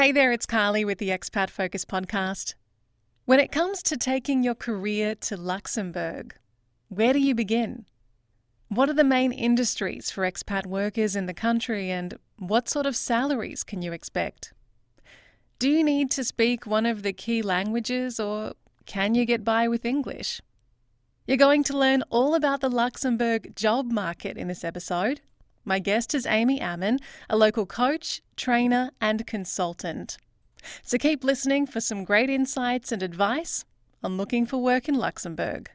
Hey there, it's Carly with the Expat Focus podcast. When it comes to taking your career to Luxembourg, where do you begin? What are the main industries for expat workers in the country, and what sort of salaries can you expect? Do you need to speak one of the key languages, or can you get by with English? You're going to learn all about the Luxembourg job market in this episode. My guest is Amy Amann, a local coach, trainer and consultant. So keep listening for some great insights and advice on looking for work in Luxembourg.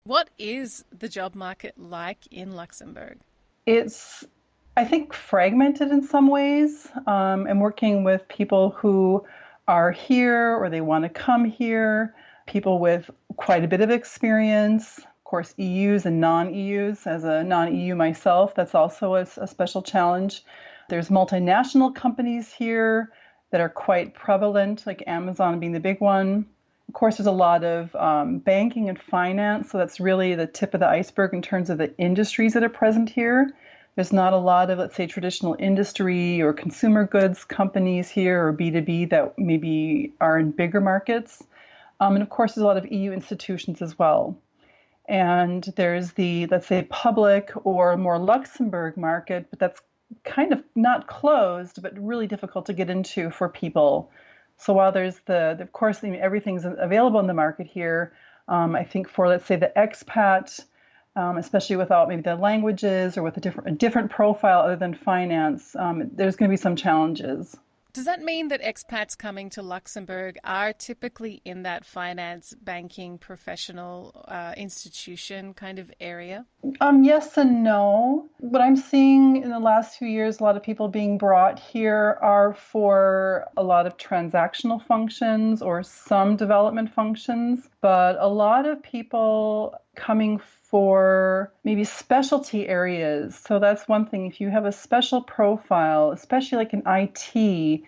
What is the job market like in Luxembourg? It's, I think, fragmented in some ways. I'm working with people who are here or they want to come here, people with quite a bit of experience. Of course, EUs and non-EUs. As a non-EU myself, that's also a special challenge. There's multinational companies here that are quite prevalent, like Amazon being the big one. Of course, there's a lot of banking and finance, so that's really the tip of the iceberg in terms of the industries that are present here. There's not a lot of, let's say, traditional industry or consumer goods companies here or B2B that maybe are in bigger markets. And of course, there's a lot of EU institutions as well. And there's the, let's say, public or more Luxembourg market, but that's kind of not closed, but really difficult to get into for people. So while there's of course, everything's available in the market here, I think for, let's say, the expat, especially without maybe the languages or with a different profile other than finance, there's going to be some challenges. Does that mean that expats coming to Luxembourg are typically in that finance, banking, professional institution kind of area? Yes and no. What I'm seeing in the last few years, a lot of people being brought here are for a lot of transactional functions or some development functions, but a lot of people coming for maybe specialty areas. So that's one thing. If you have a special profile, especially like in IT,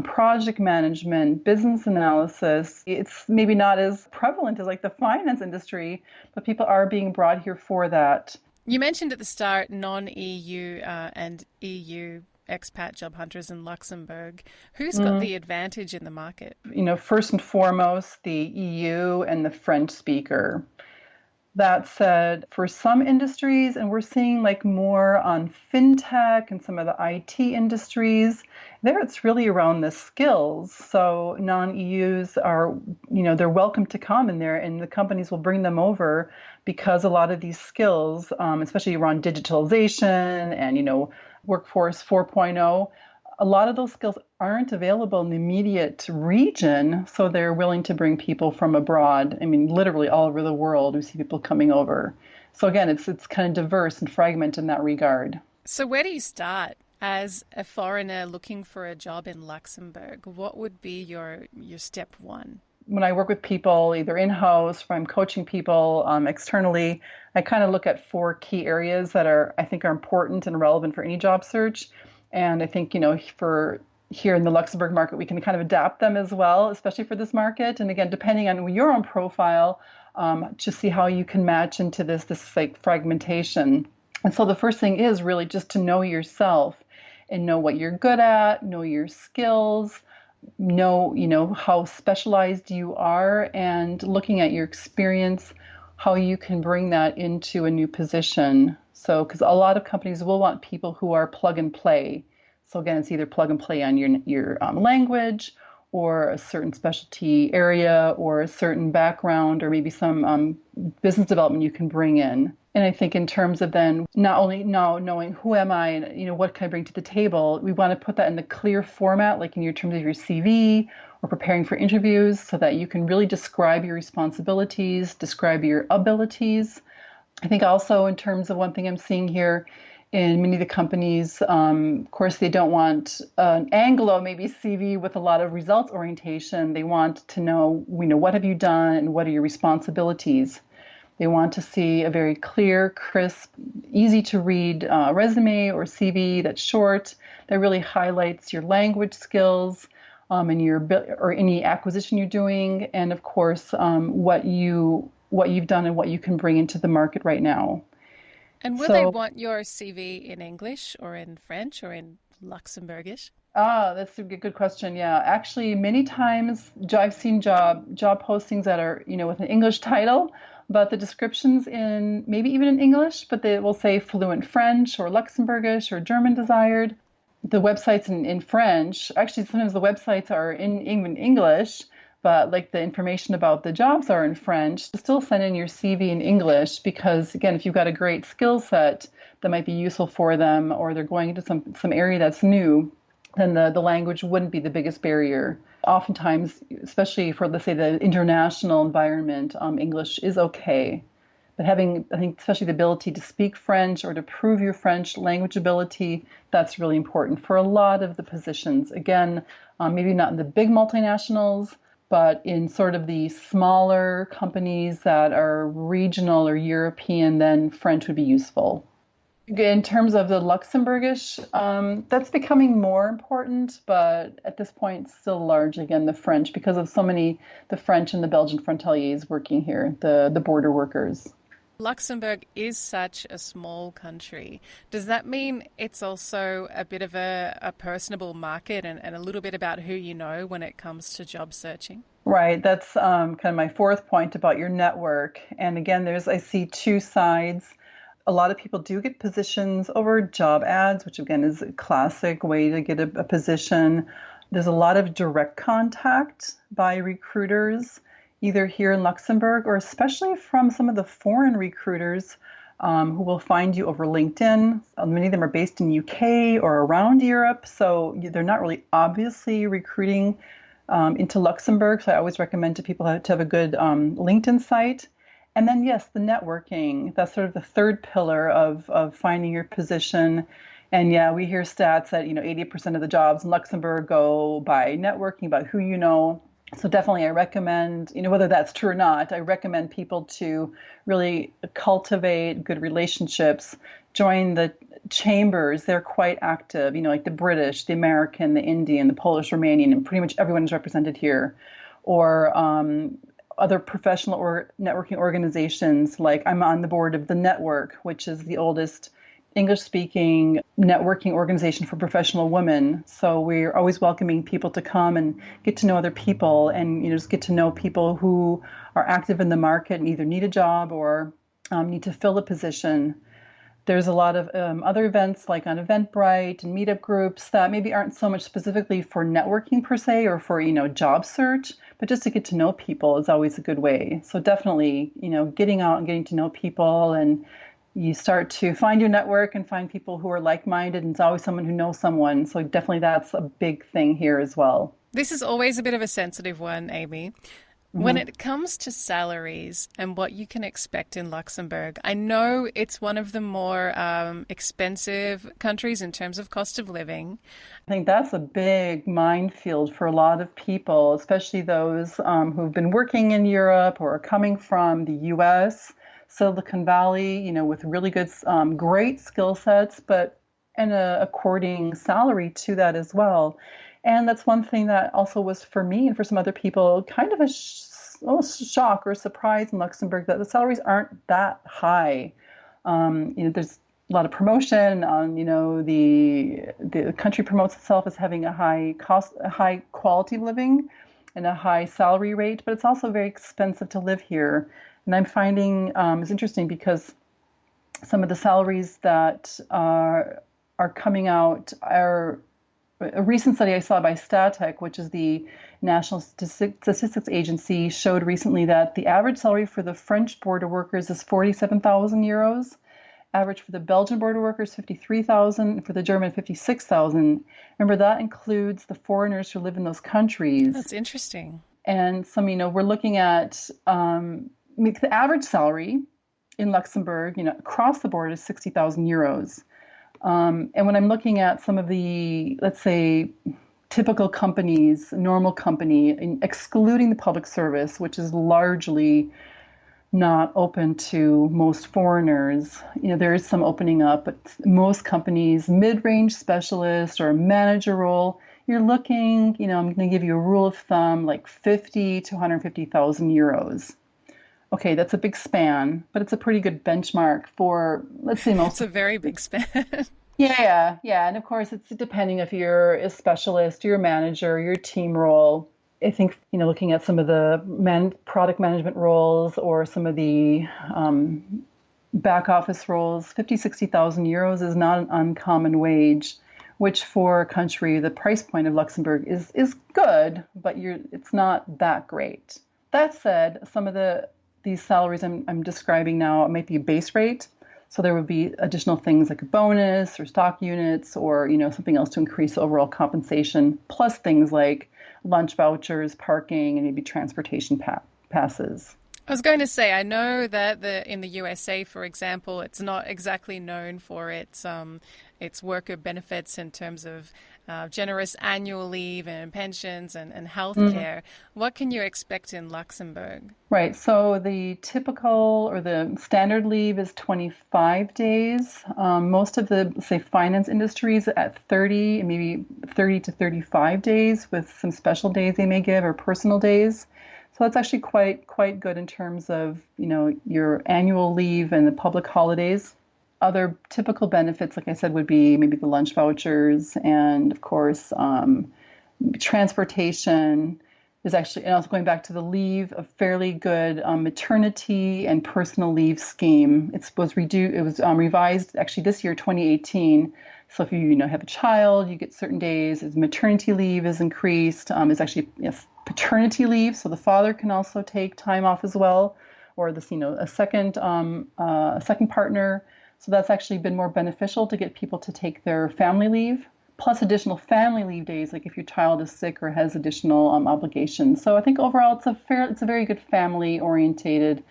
project management, business analysis, it's maybe not as prevalent as like the finance industry, but people are being brought here for that. You mentioned at the start non-EU and EU expat job hunters in Luxembourg. Who's got the advantage in the market? First and foremost, the EU and the French speaker. That said, for some industries, and we're seeing like more on fintech and some of the IT industries, there it's really around the skills. So non-EUs are, they're welcome to come in there, and the companies will bring them over because a lot of these skills, especially around digitalization and, workforce 4.0, a lot of those skills aren't available in the immediate region, so they're willing to bring people from abroad. I mean, literally all over the world, we see people coming over. So again, it's kind of diverse and fragmented in that regard. So where do you start as a foreigner looking for a job in Luxembourg? What would be your step one? When I work with people, either in-house or I'm coaching people externally, I kind of look at 4 key areas that I think are important and relevant for any job search. And I think, for here in the Luxembourg market, we can kind of adapt them as well, especially for this market. And again, depending on your own profile, to see how you can match into this like fragmentation. And so the first thing is really just to know yourself and know what you're good at, know your skills, know, how specialized you are, and looking at your experience, how you can bring that into a new position. So, because a lot of companies will want people who are plug and play. So again, it's either plug and play on your language or a certain specialty area or a certain background or maybe some business development you can bring in. And I think in terms of then not only now knowing who am I and what can I bring to the table, we want to put that in the clear format, like in your terms of your CV or preparing for interviews, so that you can really describe your responsibilities, describe your abilities. I think also in terms of one thing I'm seeing here in many of the companies, of course, they don't want an Anglo maybe CV with a lot of results orientation. They want to know, what have you done and what are your responsibilities? They want to see a very clear, crisp, easy to read resume or CV that's short, that really highlights your language skills and or any acquisition you're doing, and of course, what you've done and what you can bring into the market right now. And will they want your CV in English or in French or in Luxembourgish? That's a good question. Yeah, actually, many times I've seen job postings that are, with an English title, but the descriptions in maybe even in English, but they will say fluent French or Luxembourgish or German desired. The websites in French, actually, sometimes the websites are in even English, but like the information about the jobs are in French. Still send in your CV in English because, again, if you've got a great skill set that might be useful for them, or they're going into some area that's new, then the language wouldn't be the biggest barrier. Oftentimes, especially for, let's say, the international environment, English is okay. But having, I think, especially the ability to speak French or to prove your French language ability, that's really important for a lot of the positions. Again, maybe not in the big multinationals, but in sort of the smaller companies that are regional or European, then French would be useful. In terms of the Luxembourgish, that's becoming more important, but at this point, still largely again the French because of so many the French and the Belgian frontaliers working here, the border workers. Luxembourg is such a small country. Does that mean it's also a bit of a personable market and a little bit about who you know when it comes to job searching? Right, that's kind of my fourth point about your network. And again, I see two sides. A lot of people do get positions over job ads, which again is a classic way to get a position. There's a lot of direct contact by recruiters, either here in Luxembourg or especially from some of the foreign recruiters who will find you over LinkedIn. Many of them are based in UK or around Europe, so they're not really obviously recruiting into Luxembourg. So I always recommend to people to have a good LinkedIn site. And then, yes, the networking. That's sort of the third pillar of finding your position. And yeah, we hear stats that, 80% of the jobs in Luxembourg go by networking, about who you know. So definitely I recommend, whether that's true or not, I recommend people to really cultivate good relationships, join the chambers. They're quite active, like the British, the American, the Indian, the Polish, Romanian, and pretty much everyone is represented here. Or other professional or networking organizations, like I'm on the board of the Network, which is the oldest English-speaking networking organization for professional women. So we're always welcoming people to come and get to know other people, and just get to know people who are active in the market and either need a job or need to fill a position. There's a lot of other events like on Eventbrite and meetup groups that maybe aren't so much specifically for networking per se or for, job search, but just to get to know people is always a good way. So definitely, getting out and getting to know people, and you start to find your network and find people who are like-minded, and it's always someone who knows someone. So definitely that's a big thing here as well. This is always a bit of a sensitive one, Amy. When it comes to salaries and what you can expect in Luxembourg, I know it's one of the more expensive countries in terms of cost of living. I think that's a big minefield for a lot of people, especially those who've been working in Europe or are coming from the US, Silicon Valley, with really good, great skill sets, but and a according salary to that as well. And that's one thing that also was for me and for some other people kind of a shock or surprise in Luxembourg, that the salaries aren't that high. There's a lot of promotion on, the country promotes itself as having a high quality of living and a high salary rate, but it's also very expensive to live here. And I'm finding it's interesting because some of the salaries that are coming out are a recent study I saw by Statec, which is the National Statistics Agency, showed recently that the average salary for the French border workers is 47,000 euros. Average for the Belgian border workers, 53,000, and for the German, 56,000. Remember, that includes the foreigners who live in those countries. That's interesting. And some, we're looking at the average salary in Luxembourg, across the board is 60,000 euros. And when I'm looking at some of the, let's say, typical companies, normal company, excluding the public service, which is largely not open to most foreigners, there is some opening up, but most companies, mid-range specialist or manager role, you're looking, I'm going to give you a rule of thumb, like 50 to 150,000 euros. Okay, that's a big span, but it's a pretty good benchmark for, let's say, most. It's a very big span. Yeah. And of course, it's depending if you're a specialist, you're a manager, your team role. I think, looking at some of the product management roles or some of the back office roles, 50, 60,000 euros is not an uncommon wage, which for a country, the price point of Luxembourg is good, but it's not that great. That said, some of these salaries I'm describing now might be a base rate. So there would be additional things like a bonus or stock units or something else to increase overall compensation, plus things like lunch vouchers, parking, and maybe transportation passes. I was going to say, I know that in the USA, for example, it's not exactly known for its worker benefits in terms of generous annual leave and pensions and health care. What can you expect in Luxembourg? Right. So the typical or the standard leave is 25 days. Most of the, say, finance industries at 30, maybe 30 to 35 days, with some special days they may give or personal days. So that's actually quite good in terms of, your annual leave and the public holidays. Other typical benefits, like I said, would be maybe the lunch vouchers and, of course, transportation is actually, and also going back to the leave, a fairly good maternity and personal leave scheme. It was revised actually this year, 2018. So if you have a child, you get certain days. As maternity leave is increased. It's actually paternity leave, so the father can also take time off as well, or this a second partner. So that's actually been more beneficial to get people to take their family leave, plus additional family leave days, like if your child is sick or has additional obligations. So I think overall it's a very good family orientated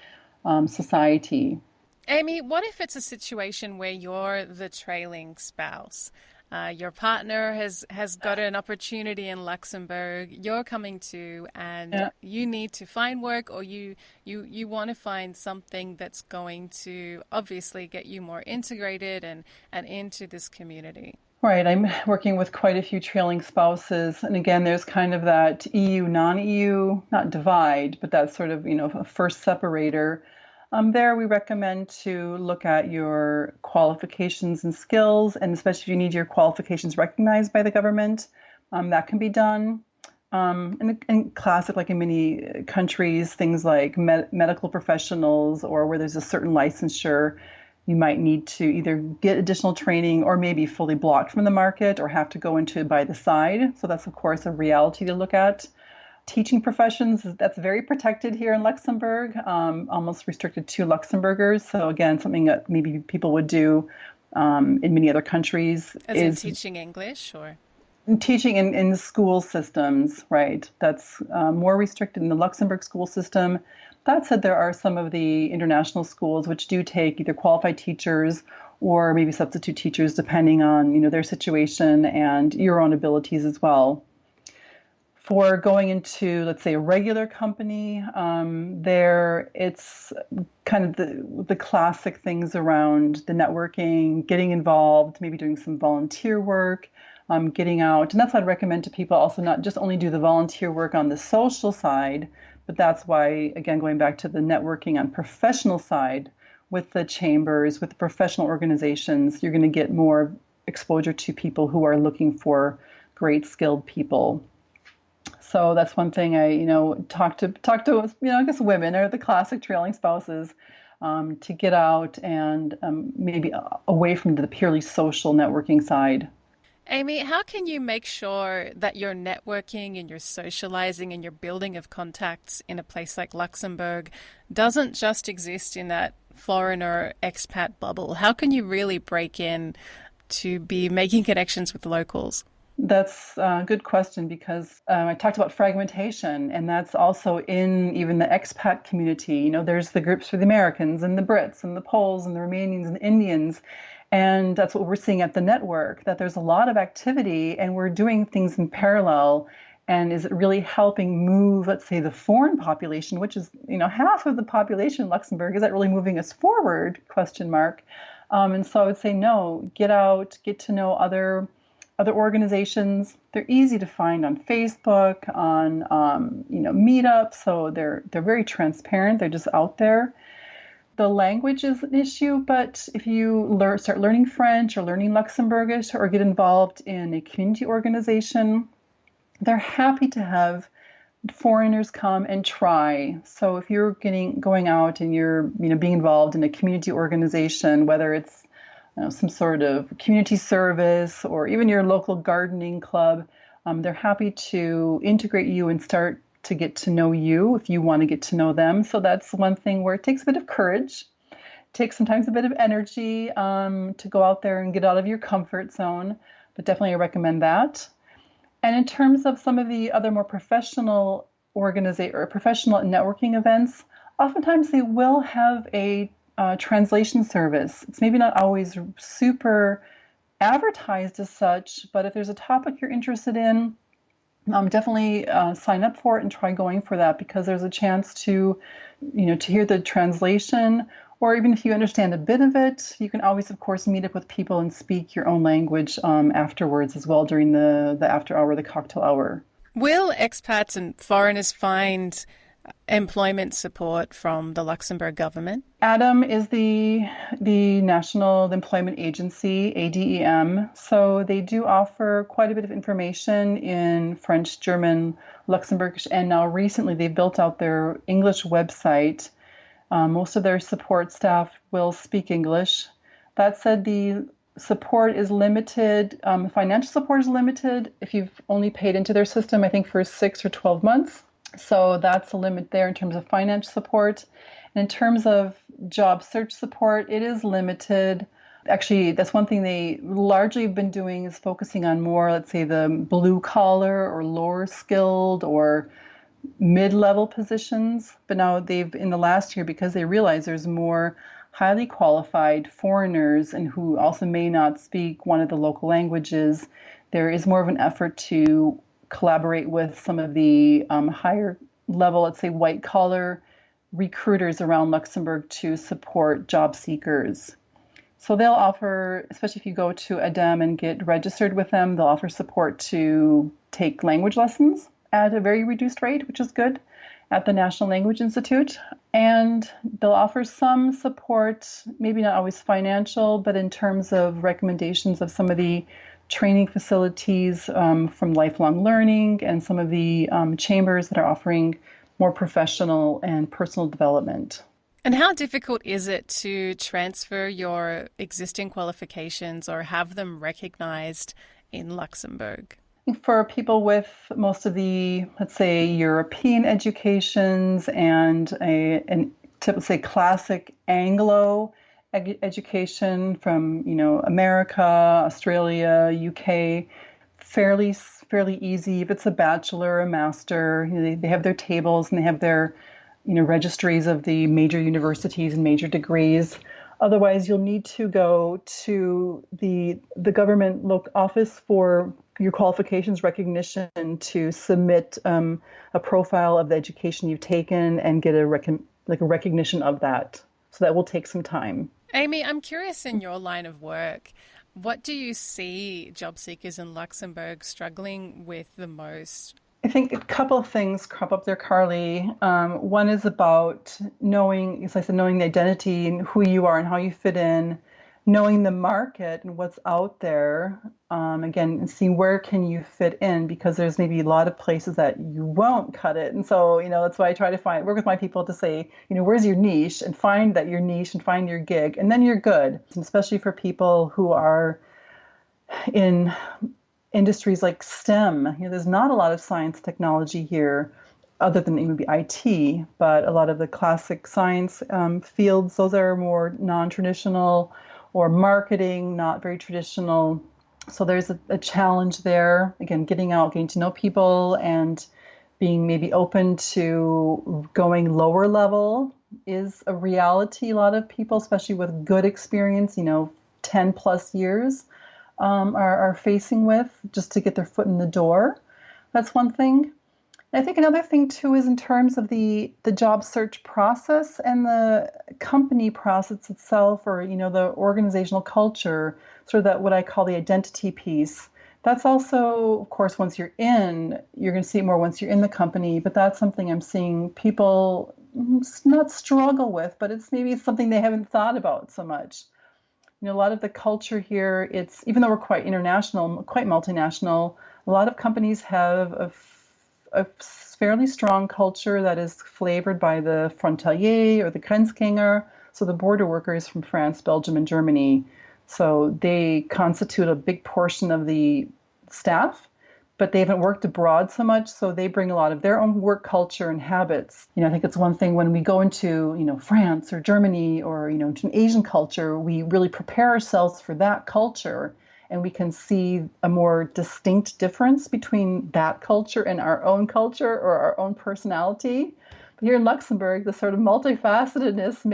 society. Amy, what if it's a situation where you're the trailing spouse? Your partner has got an opportunity in Luxembourg. You're coming to, and Yeah. you need to find work, or you want to find something that's going to obviously get you more integrated and into this community. Right. I'm working with quite a few trailing spouses. And again, there's kind of that EU, non-EU, not divide, but that sort of, a first separator. There, we recommend to look at your qualifications and skills, and especially if you need your qualifications recognized by the government, that can be done. And classic, like in many countries, things like medical professionals or where there's a certain licensure, you might need to either get additional training or maybe fully blocked from the market or have to go into it by the side. So that's, of course, a reality to look at. Teaching professions, that's very protected here in Luxembourg, almost restricted to Luxembourgers. So again, something that maybe people would do in many other countries As in is teaching English, or teaching in school systems, right? That's more restricted in the Luxembourg school system. That said, there are some of the international schools which do take either qualified teachers or maybe substitute teachers, depending on their situation and your own abilities as well. For going into, let's say, a regular company, there it's kind of the classic things around the networking, getting involved, maybe doing some volunteer work, getting out. And that's what I'd recommend to people also, not just only do the volunteer work on the social side, but that's why, again, going back to the networking on professional side with the chambers, with the professional organizations, you're going to get more exposure to people who are looking for great skilled people. So that's one thing I, talk to, I guess women are the classic trailing spouses, to get out and maybe away from the purely social networking side. Amy, how can you make sure that your networking and your socializing and your building of contacts in a place like Luxembourg doesn't just exist in that foreigner expat bubble? How can you really break in to be making connections with locals? That's a good question because I talked about fragmentation, and that's also in even the expat community. There's the groups for the Americans and the Brits and the Poles and the Romanians and the Indians. And that's what we're seeing at the network, that there's a lot of activity and we're doing things in parallel. And is it really helping move, let's say, the foreign population, which is, half of the population in Luxembourg, is that really moving us forward? Question mark. And so I would say, no, get out, get to know other organizations. They're easy to find on Facebook, on Meetup. So they're very transparent. They're just out there. The language is an issue, but if you start learning French or learning Luxembourgish or get involved in a community organization, they're happy to have foreigners come and try. So if you're going out and you're being involved in a community organization, whether it's some sort of community service or even your local gardening club, they're happy to integrate you and start to get to know you if you want to get to know them. So that's one thing where it takes a bit of courage, takes sometimes a bit of energy to go out there and get out of your comfort zone, but definitely I recommend that. And in terms of some of the other more professional professional networking events, oftentimes they will have a translation service. It's maybe not always super advertised as such, but if there's a topic you're interested in, definitely sign up for it and try going for that, because there's a chance to hear the translation, or even if you understand a bit of it, you can always, of course, meet up with people and speak your own language afterwards as well during the after hour, the cocktail hour. Will expats and foreigners find employment support from the Luxembourg government? ADEM is the National Employment Agency, ADEM. So they do offer quite a bit of information in French, German, Luxembourgish, and now recently they've built out their English website. Most of their support staff will speak English. That said, the support is limited. Financial support is limited if you've only paid into their system, I think, for 6 or 12 months. So that's a limit there in terms of financial support. And in terms of job search support, it is limited. Actually, that's one thing they largely have been doing, is focusing on more, let's say, the blue collar or lower skilled or mid-level positions. But now in the last year, because they realize there's more highly qualified foreigners and who also may not speak one of the local languages, there is more of an effort to collaborate with some of the higher level, let's say, white collar recruiters around Luxembourg to support job seekers. So they'll offer, especially if you go to ADEM and get registered with them, they'll offer support to take language lessons at a very reduced rate, which is good, at the National Language Institute. And they'll offer some support, maybe not always financial, but in terms of recommendations of some of the training facilities from Lifelong Learning and some of the chambers that are offering more professional and personal development. And how difficult is it to transfer your existing qualifications or have them recognized in Luxembourg? For people with most of the, let's say, European educations and say classic Anglo education from America, Australia, UK, fairly easy. If it's a bachelor, a master, they have their tables and they have their registries of the major universities and major degrees. Otherwise, you'll need to go to the government office for your qualifications recognition to submit a profile of the education you've taken and get a recognition of that. So that will take some time. Amy, I'm curious, in your line of work, what do you see job seekers in Luxembourg struggling with the most? I think a couple of things crop up there, Carly. One is about knowing, as I said, knowing the identity and who you are and how you fit in, knowing the market and what's out there. Again, and see where can you fit in, because there's maybe a lot of places that you won't cut it. And so, that's why I try to work with my people to say, where's your niche, and find that your niche and find your gig, and then you're good. And especially for people who are in industries like STEM, there's not a lot of science technology here other than maybe IT, but a lot of the classic science fields, those are more non-traditional, or marketing, not very traditional. So there's a challenge there. Again, getting out, getting to know people, and being maybe open to going lower level is a reality. A lot of people, especially with good experience, 10 plus years, are facing with, just to get their foot in the door. That's one thing. And I think another thing too is in terms of the job search process and the company process itself, or the organizational culture, sort of that what I call the identity piece. That's also, of course, once you're going to see it more once you're in the company, but that's something I'm seeing people not struggle with, but it's maybe something they haven't thought about so much. A lot of the culture here, it's even though we're quite international, quite multinational, a lot of companies have a fairly strong culture that is flavored by the frontalier or the Grenzgänger, so the border workers from France, Belgium, and Germany. So they constitute a big portion of the staff, but they haven't worked abroad so much, so they bring a lot of their own work culture and habits. I think it's one thing when we go into, France or Germany or, into an Asian culture, we really prepare ourselves for that culture, and we can see a more distinct difference between that culture and our own culture or our own personality. But here in Luxembourg, the sort of multifacetedness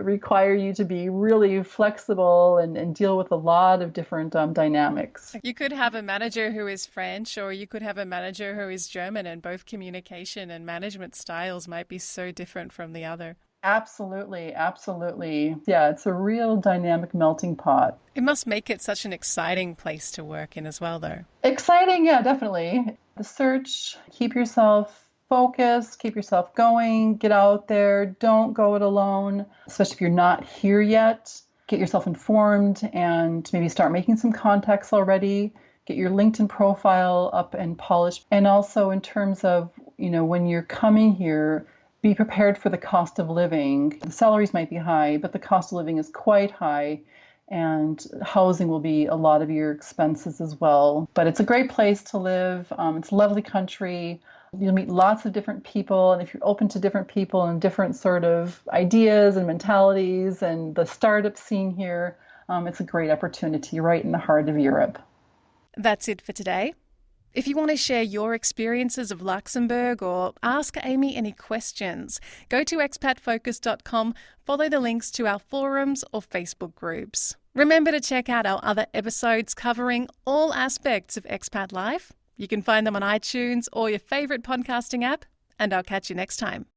require you to be really flexible and deal with a lot of different dynamics. You could have a manager who is French, or you could have a manager who is German, and both communication and management styles might be so different from the other. Absolutely, absolutely. Yeah, it's a real dynamic melting pot. It must make it such an exciting place to work in as well, though. Exciting, yeah, definitely. The search, keep yourself focused, keep yourself going, get out there, don't go it alone, especially if you're not here yet. Get yourself informed and maybe start making some contacts already. Get your LinkedIn profile up and polished. And also in terms of, when you're coming here, be prepared for the cost of living. The salaries might be high, but the cost of living is quite high, and housing will be a lot of your expenses as well. But it's a great place to live. It's a lovely country. You'll meet lots of different people, and if you're open to different people and different sort of ideas and mentalities and the startup scene here, it's a great opportunity right in the heart of Europe. That's it for today. If you want to share your experiences of Luxembourg or ask Amy any questions, go to expatfocus.com, follow the links to our forums or Facebook groups. Remember to check out our other episodes covering all aspects of expat life. You can find them on iTunes or your favourite podcasting app, and I'll catch you next time.